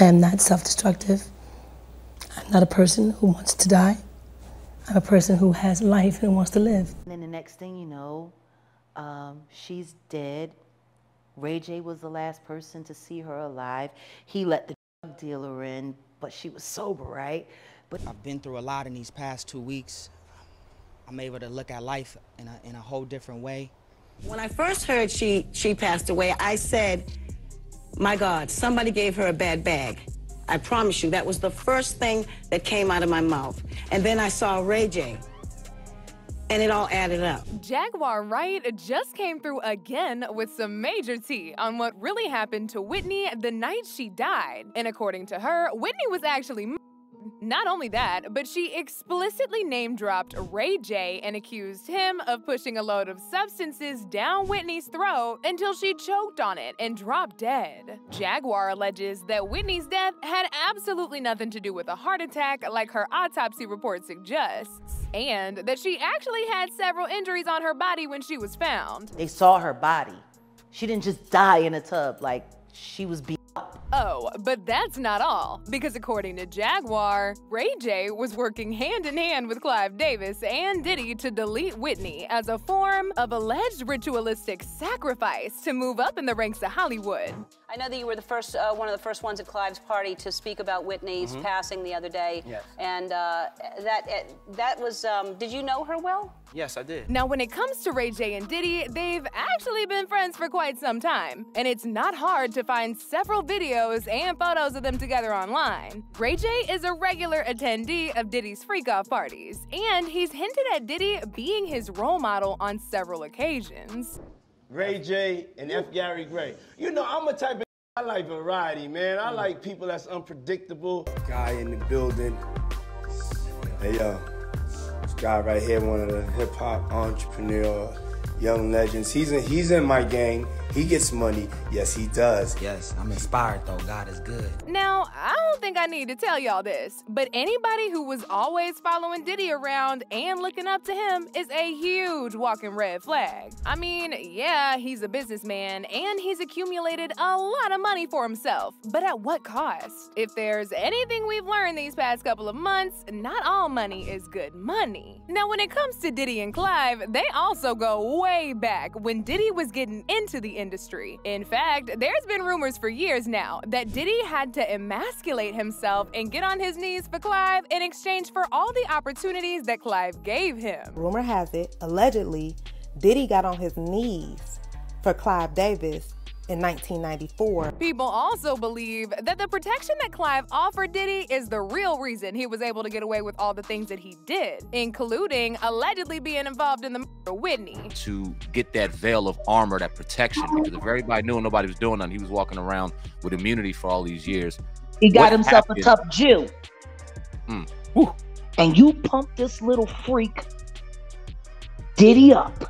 I am not self-destructive. I'm not a person who wants to die. I'm a person who has life and wants to live. And then the next thing you know, she's dead. Ray J was the last person to see her alive. He let the drug dealer in, but she was sober, right? But I've been through a lot in these past 2 weeks. I'm able to look at life in a whole different way. When I first heard she passed away, I said, my God, somebody gave her a bad bag. I promise you, that was the first thing that came out of my mouth. And then I saw Ray J, and it all added up. Jaguar Wright just came through again with some major tea on what really happened to Whitney the night she died. And according to her, Whitney was actually not only that, but she explicitly name-dropped Ray J and accused him of pushing a load of substances down Whitney's throat until she choked on it and dropped dead. Jaguar alleges that Whitney's death had absolutely nothing to do with a heart attack like her autopsy report suggests, and that she actually had several injuries on her body when she was found. they saw her body. She didn't just die in a tub, like she was beat up. Oh, but that's not all, because according to Jaguar, Ray J was working hand-in-hand with Clive Davis and Diddy to delete Whitney as a form of alleged ritualistic sacrifice to move up in the ranks of Hollywood. I know that you were the first, one of the first ones at Clive's party to speak about Whitney's passing the other day. Yes. And that was, did you know her well? Yes, I did. Now, when it comes to Ray J and Diddy, they've actually been friends for quite some time, and it's not hard to find several videos and photos of them together online. Ray J is a regular attendee of Diddy's freak-off parties, and he's hinted at Diddy being his role model on several occasions. Ray J and F. Gary Gray. You know, I'm a type of I like variety, man. I like people that's unpredictable. Guy in the building. Hey, yo. This guy right here, one of the hip-hop entrepreneur, young legends. He's in my gang. He gets money. Yes, he does. Yes, I'm inspired though. God is good. Now, I don't think I need to tell y'all this, but anybody who was always following Diddy around and looking up to him is a huge walking red flag. I mean, yeah, he's a businessman and he's accumulated a lot of money for himself, but at what cost? If there's anything we've learned these past couple of months, not all money is good money. Now, when it comes to Diddy and Clive, they also go way back when Diddy was getting into the industry. In fact, there's been rumors for years now that Diddy had to emasculate himself and get on his knees for Clive in exchange for all the opportunities that Clive gave him. Rumor has it, allegedly, Diddy got on his knees for Clive Davis in 1994. People also believe that the protection that Clive offered Diddy is the real reason he was able to get away with all the things that he did, including allegedly being involved in the murder of Whitney. To get that veil of armor, that protection, because if everybody knew and nobody was doing nothing, he was walking around with immunity for all these years. He got himself a tough Jew. And you pumped this little freak Diddy up.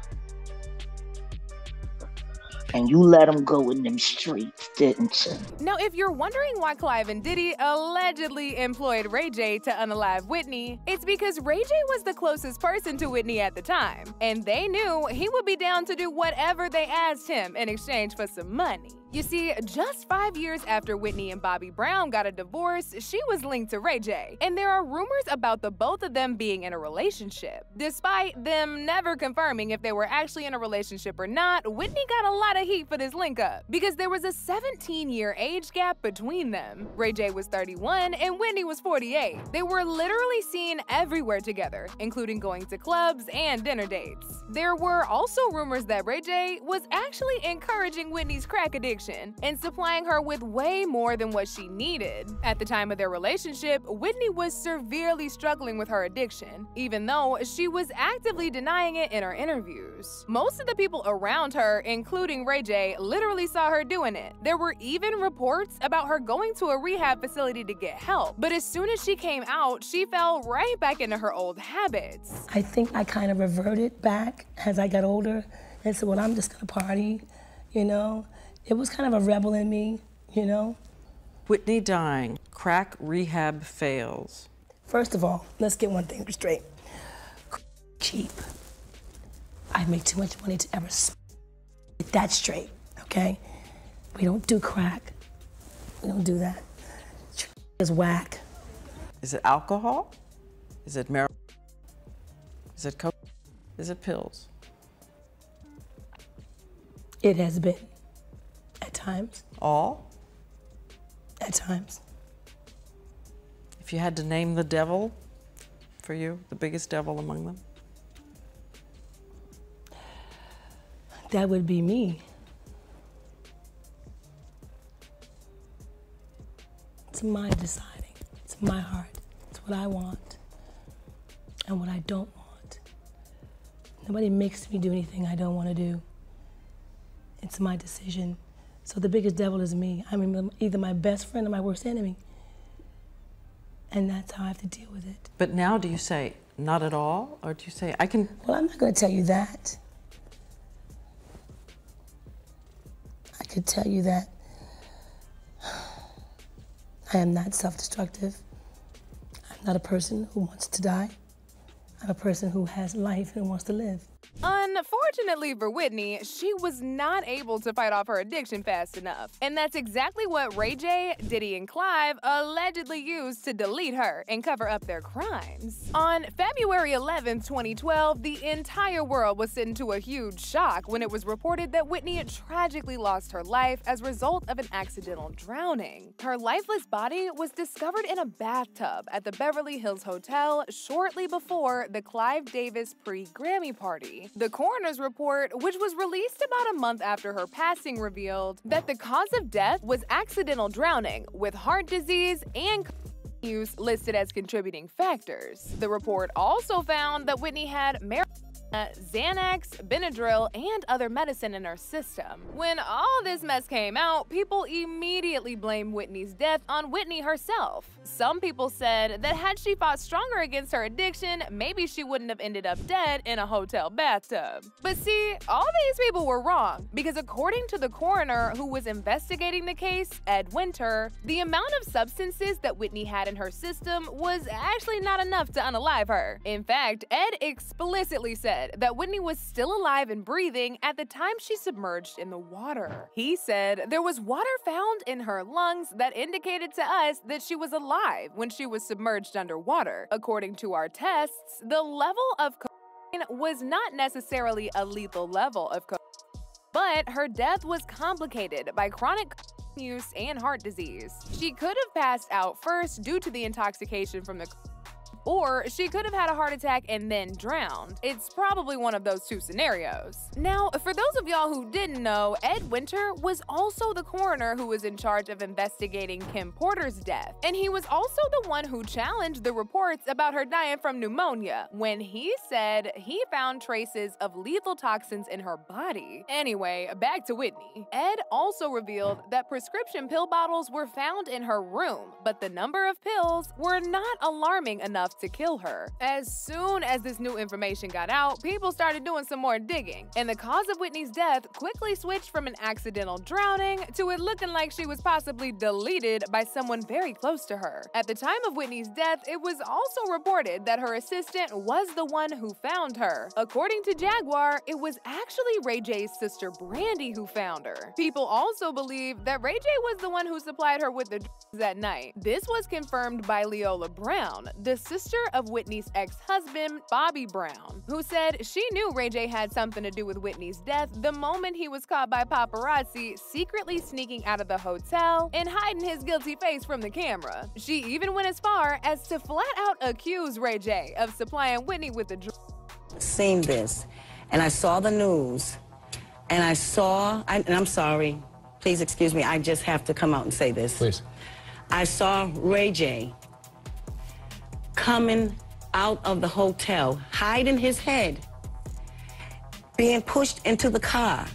And you let him go in them streets, didn't you? Now, if you're wondering why Clive and Diddy allegedly employed Ray J to unalive Whitney, it's because Ray J was the closest person to Whitney at the time, and they knew he would be down to do whatever they asked him in exchange for some money. You see, just 5 years after Whitney and Bobby Brown got a divorce, she was linked to Ray J, and there are rumors about the both of them being in a relationship. Despite them never confirming if they were actually in a relationship or not, Whitney got a lot of heat for this link up because there was a 17-year age gap between them. Ray J was 31 and Whitney was 48. They were literally seen everywhere together, including going to clubs and dinner dates. There were also rumors that Ray J was actually encouraging Whitney's crack addiction and supplying her with way more than what she needed. At the time of their relationship, Whitney was severely struggling with her addiction, even though she was actively denying it in her interviews. Most of the people around her, including Ray J, literally saw her doing it. There were even reports about her going to a rehab facility to get help, but as soon as she came out, she fell right back into her old habits. I think I kind of reverted back as I got older and said, well, I'm just gonna party, you know? It was kind of a rebel in me, you know? Whitney dying, crack rehab fails. First of all, let's get one thing straight. Cheap. I make too much money to ever get that straight, okay? We don't do crack. We don't do that. is whack. Is it alcohol? Is it marijuana? Is it coke? Is it pills? It has been, at times. All? At times. If you had to name the devil for you, the biggest devil among them? That would be me. It's my deciding. It's my heart. It's what I want and what I don't want. Nobody makes me do anything I don't want to do. It's my decision. So the biggest devil is me. I'm either my best friend or my worst enemy. And that's how I have to deal with it. But now do you say, not at all? Or do you say, I can... Well, I'm not going to tell you that. I could tell you that I am not self-destructive. I'm not a person who wants to die. I'm a person who has life and wants to live. Unfortunately for Whitney, she was not able to fight off her addiction fast enough. And that's exactly what Ray J, Diddy, and Clive allegedly used to delete her and cover up their crimes. On February 11, 2012, the entire world was sent into a huge shock when it was reported that Whitney had tragically lost her life as a result of an accidental drowning. Her lifeless body was discovered in a bathtub at the Beverly Hills Hotel shortly before the Clive Davis pre-Grammy party. The coroner's report, which was released about a month after her passing, revealed that the cause of death was accidental drowning, with heart disease and use listed as contributing factors. The report also found that Whitney had marijuana, Xanax, Benadryl, and other medicine in her system. When all this mess came out, people immediately blamed Whitney's death on Whitney herself. Some people said that had she fought stronger against her addiction, maybe she wouldn't have ended up dead in a hotel bathtub. But see, all these people were wrong, because according to the coroner who was investigating the case, Ed Winter, the amount of substances that Whitney had in her system was actually not enough to unalive her. In fact, Ed explicitly said that Whitney was still alive and breathing at the time she submerged in the water. He said there was water found in her lungs that indicated to us that she was alive when she was submerged underwater. According to our tests, the level of cocaine was not necessarily a lethal level of cocaine, but her death was complicated by chronic use and heart disease. She could have passed out first due to the intoxication from the or she could have had a heart attack and then drowned. It's probably one of those two scenarios. Now, for those of y'all who didn't know, Ed Winter was also the coroner who was in charge of investigating Kim Porter's death. And he was also the one who challenged the reports about her dying from pneumonia when he said he found traces of lethal toxins in her body. Anyway, back to Whitney. Ed also revealed that prescription pill bottles were found in her room, but the number of pills were not alarming enough to kill her. As soon as this new information got out, people started doing some more digging, and the cause of Whitney's death quickly switched from an accidental drowning to it looking like she was possibly deleted by someone very close to her. At the time of Whitney's death, it was also reported that her assistant was the one who found her. According to Jaguar, it was actually Ray J's sister Brandy who found her. People also believe that Ray J was the one who supplied her with the drugs that night. This was confirmed by Leola Brown, the sister of Whitney's ex-husband, Bobby Brown, who said she knew Ray J had something to do with Whitney's death the moment he was caught by paparazzi secretly sneaking out of the hotel and hiding his guilty face from the camera. She even went as far as to flat out accuse Ray J of supplying Whitney with the drugs. Seen this, and I saw the news, and and I'm sorry, please excuse me, I just have to come out and say this. Please. I saw Ray J coming out of the hotel, hiding his head, being pushed into the car.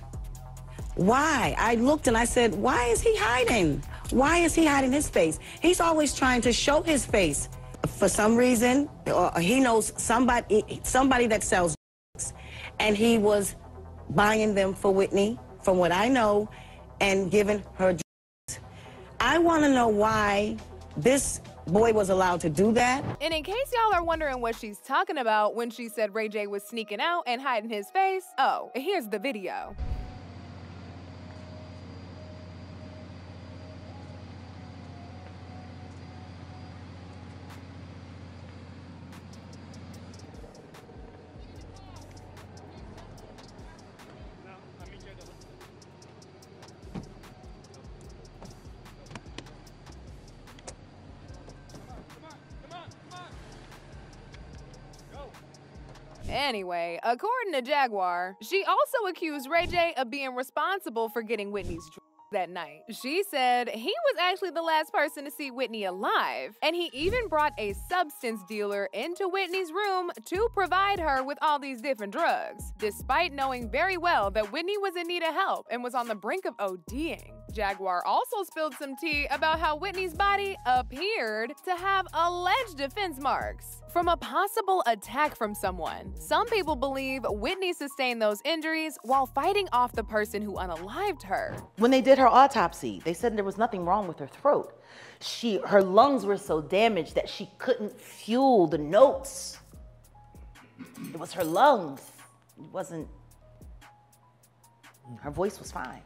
Why? I looked and I said, why is he hiding? Why is he hiding his face? He's always trying to show his face. For some reason, he knows somebody that sells drugs, and he was buying them for Whitney, from what I know, and giving her drugs. I want to know why this boy was allowed to do that. And in case y'all are wondering what she's talking about when she said Ray J was sneaking out and hiding his face, oh, here's the video. Anyway, according to Jaguar, she also accused Ray J of being responsible for getting Whitney's drugs that night. She said he was actually the last person to see Whitney alive, and he even brought a substance dealer into Whitney's room to provide her with all these different drugs, despite knowing very well that Whitney was in need of help and was on the brink of ODing. Jaguar also spilled some tea about how Whitney's body appeared to have alleged defense marks from a possible attack from someone. Some people believe Whitney sustained those injuries while fighting off the person who unalived her. When they did her autopsy, they said there was nothing wrong with her throat. Her lungs were so damaged that she couldn't fuel the notes. It was her lungs. It wasn't, her voice was fine.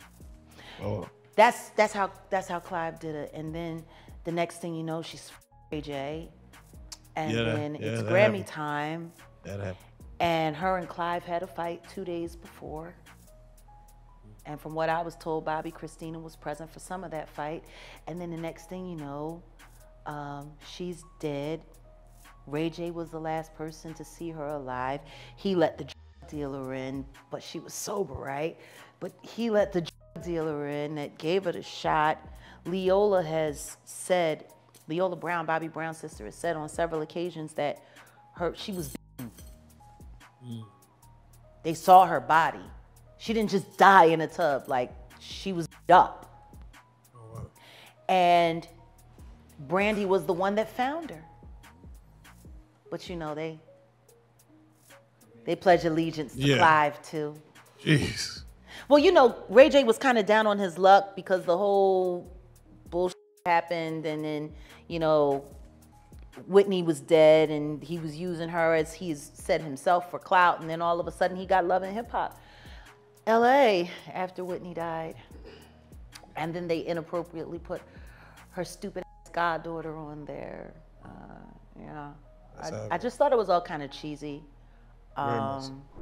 Oh. That's how Clive did it. And then the next thing you know, she's Ray J. And then it's Grammy time. That happened. And her and Clive had a fight 2 days before. And from what I was told, Bobby Christina was present for some of that fight. And then the next thing you know, she's dead. Ray J was the last person to see her alive. He let the drug dealer in, but she was sober, right? But he let the drug dealer in that gave her the shot. Leola has said, Leola Brown, Bobby Brown's sister, has said on several occasions that she was beaten. They saw her body. She didn't just die in a tub, like she was beat up. Oh, wow. And Brandy was the one that found her. But you know, they pledge allegiance to Clive too. Jeez. Well, you know, Ray J was kind of down on his luck because the whole bullshit happened, and then, you know, Whitney was dead and he was using her, as he's said himself, for clout, and then all of a sudden he got Love and Hip Hop LA after Whitney died. And then they inappropriately put her stupid ass goddaughter on there. Yeah. I just thought it was all kind of cheesy.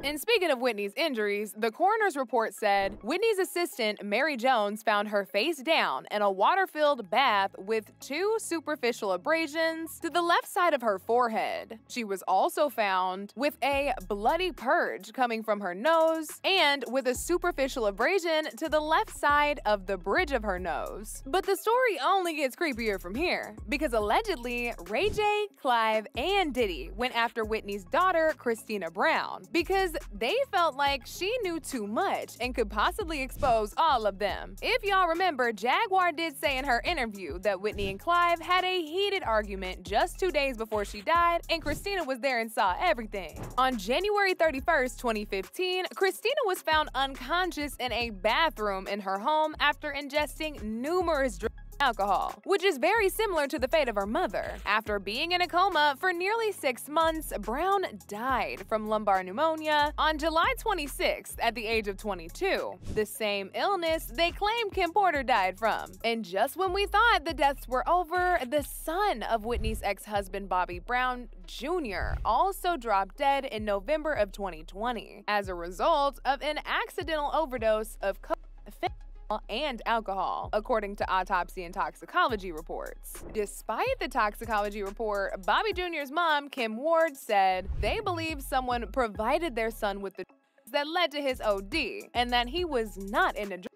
And speaking of Whitney's injuries, the coroner's report said Whitney's assistant, Mary Jones, found her face down in a water-filled bath with 2 superficial abrasions to the left side of her forehead. She was also found with a bloody purge coming from her nose and with a superficial abrasion to the left side of the bridge of her nose. But the story only gets creepier from here, because allegedly, Ray J, Clive, and Diddy went after Whitney's daughter, Christina Brown, because they felt like she knew too much and could possibly expose all of them. If y'all remember, Jaguar did say in her interview that Whitney and Clive had a heated argument just 2 days before she died, and Christina was there and saw everything. On January 31st, 2015, Christina was found unconscious in a bathroom in her home after ingesting numerous drugs. Alcohol, which is very similar to the fate of her mother. After being in a coma for nearly 6 months, Brown died from lumbar pneumonia on July 26th at the age of 22, the same illness they claim Kim Porter died from. And just when we thought the deaths were over, the son of Whitney's ex-husband Bobby Brown Jr. also dropped dead in November of 2020 as a result of an accidental overdose of cocaine and alcohol, according to autopsy and toxicology reports. Despite the toxicology report, Bobby Jr.'s mom, Kim Ward, said they believe someone provided their son with the drugs that led to his OD, and that he was not in a drug.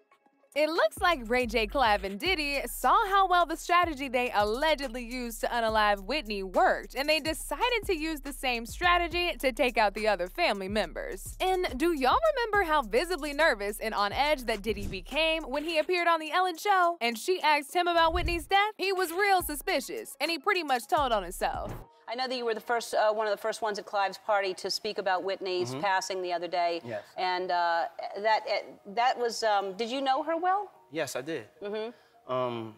It looks like Ray J, Clive, and Diddy saw how well the strategy they allegedly used to unalive Whitney worked, and they decided to use the same strategy to take out the other family members. And do y'all remember how visibly nervous and on edge that Diddy became when he appeared on The Ellen Show and she asked him about Whitney's death? He was real suspicious, and he pretty much told on himself. I know that you were the first, one of the first ones at Clive's party to speak about Whitney's passing the other day. Yes. And that was, did you know her well? Yes, I did. I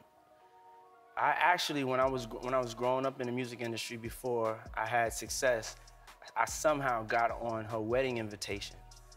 actually, when I was growing up in the music industry before I had success, I somehow got on her wedding invitation.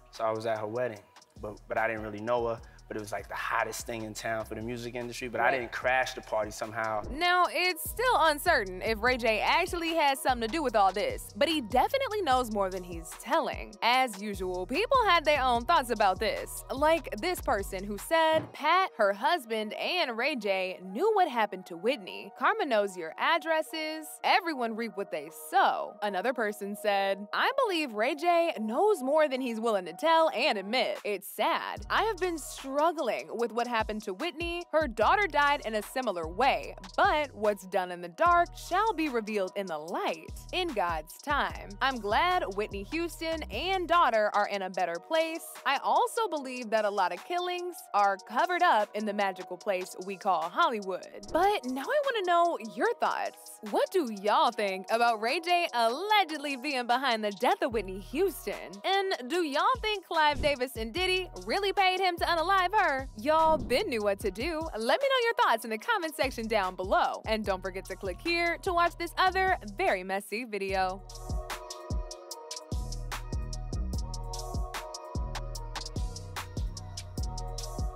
So I was at her wedding, but I didn't really know her. but it was like the hottest thing in town for the music industry, but I didn't crash the party somehow. Now, it's still uncertain if Ray J actually has something to do with all this, but he definitely knows more than he's telling. As usual, people had their own thoughts about this, like this person who said Pat, her husband, and Ray J knew what happened to Whitney. Karma knows your addresses. Everyone reap what they sow. Another person said, I believe Ray J knows more than he's willing to tell and admit. It's sad. I have been struggling with what happened to Whitney. Her daughter died in a similar way, but what's done in the dark shall be revealed in the light, in God's time. I'm glad Whitney Houston and daughter are in a better place. I also believe that a lot of killings are covered up in the magical place we call Hollywood. But now I want to know your thoughts. What do y'all think about Ray J allegedly being behind the death of Whitney Houston? And do y'all think Clive Davis and Diddy really paid him to unalive her? Y'all been knew what to do. Let me know your thoughts in the comment section down below. And don't forget to click here to watch this other very messy video.